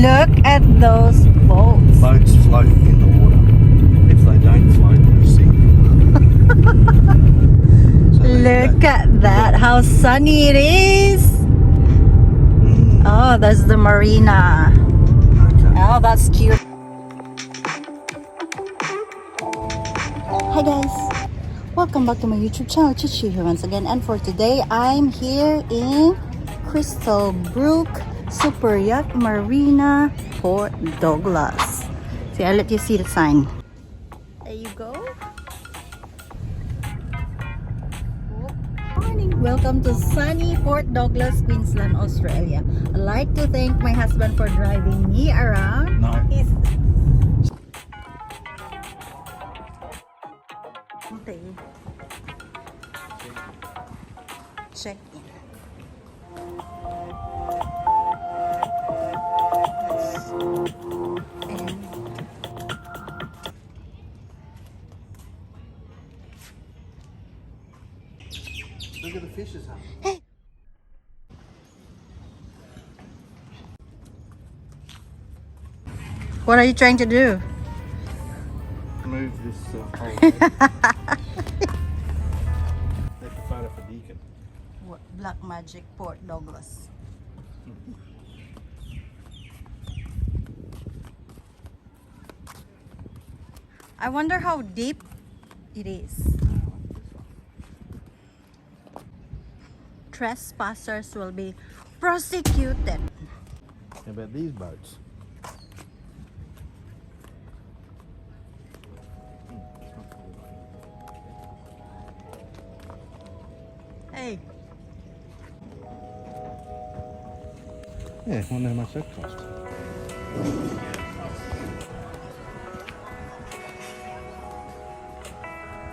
Look at those boats. Boats float in the water. If they don't float, they sink. So there you Look go. at that, how sunny it is. Oh, that's the marina. Okay. Oh, that's cute. Hi guys, welcome back to my YouTube channel, Cheche here once again. And for today, I'm here in Crystalbrook Superyacht Marina, Port Douglas. See, I'll let you see the sign. There you go. Morning. Welcome to sunny Port Douglas, Queensland, Australia. I'd like to thank my husband for driving me around. No. Okay. Check in. Look at the fishes, huh? Hey. What are you trying to do? Move this hole. Take a photo for Deacon. What, Black Magic Port Douglas. I wonder how deep it is. Trespassers will be prosecuted. How about these boats? Hey, Yeah, I wonder how much that cost.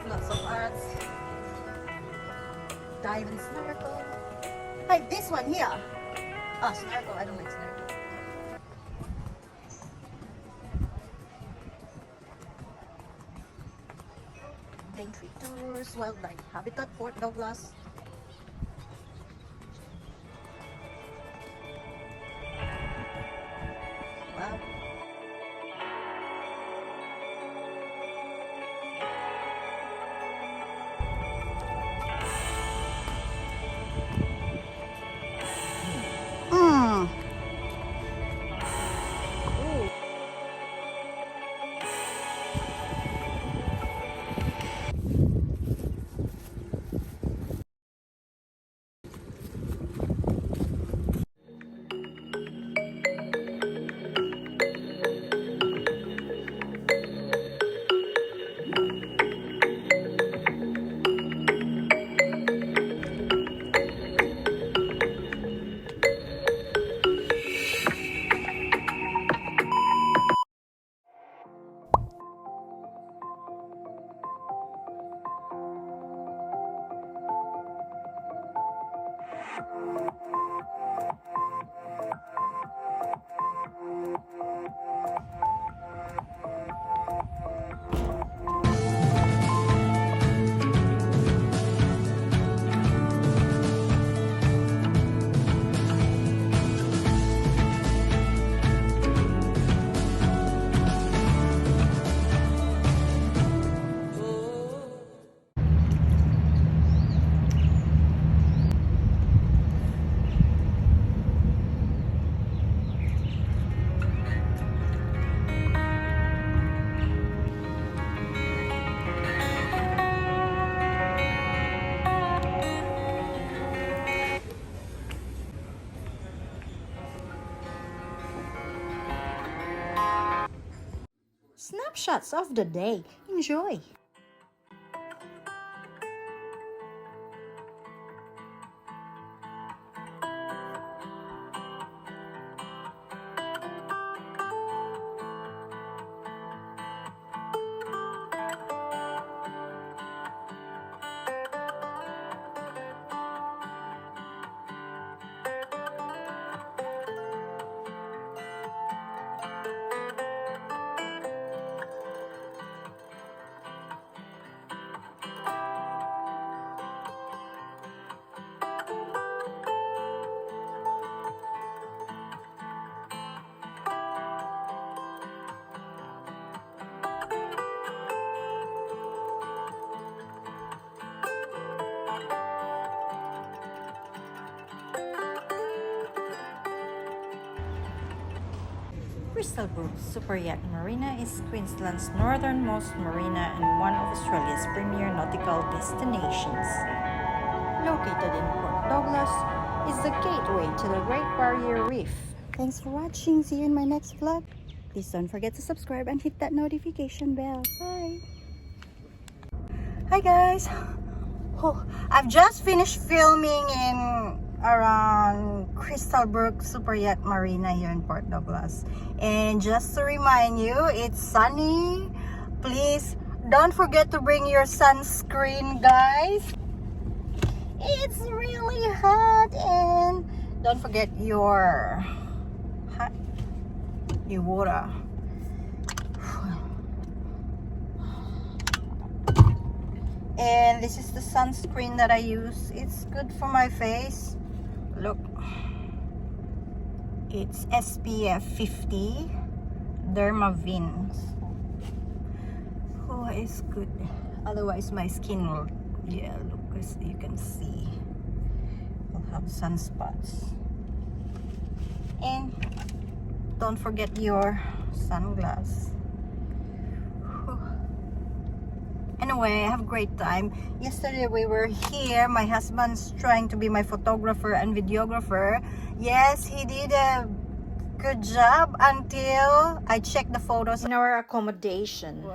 lots of arts. Dive and snorkel. Like this one here. Oh, snorkel. I don't like snorkel. Daintree tours, wildlife habitat, Port Douglas. Wow. Mm. Snapshots of the day. Enjoy. Crystalbrook Superyacht Marina is Queensland's northernmost marina and one of Australia's premier nautical destinations. Located in Port Douglas, is the gateway to the Great Barrier Reef. Thanks for watching. See you in my next vlog. Please don't forget to subscribe and hit that notification bell. Bye! Hi guys! Oh, I've just finished filming in around Crystalbrook Superyacht Marina here in Port Douglas. And just to remind you, it's sunny. Please don't forget to bring your sunscreen, guys. It's really hot, and don't forget your water. And this is the sunscreen that I use. It's good for my face. Look, it's SPF 50 Dermavins. Oh, it's good. Otherwise my skin will, yeah, look, as you can see, will have sunspots. And don't forget your sunglass. Anyway, I have a great time. Yesterday we were here. My husband's trying to be my photographer and videographer. Yes, he did a good job until I checked the photos in our accommodation.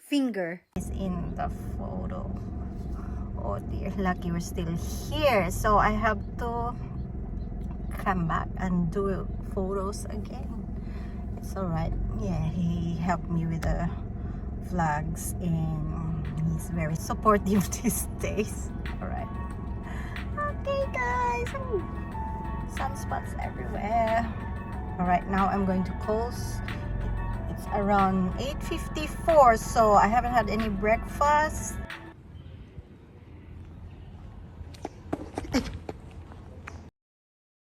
Finger is in the photo. Oh dear, lucky we're still here. So I have to come back and do photos again. It's alright. Yeah, he helped me with the vlogs and he's very supportive these days. Alright. Okay guys. Ooh, sunspots everywhere. Alright, now I'm going to close. It's around 8:54, so I haven't had any breakfast.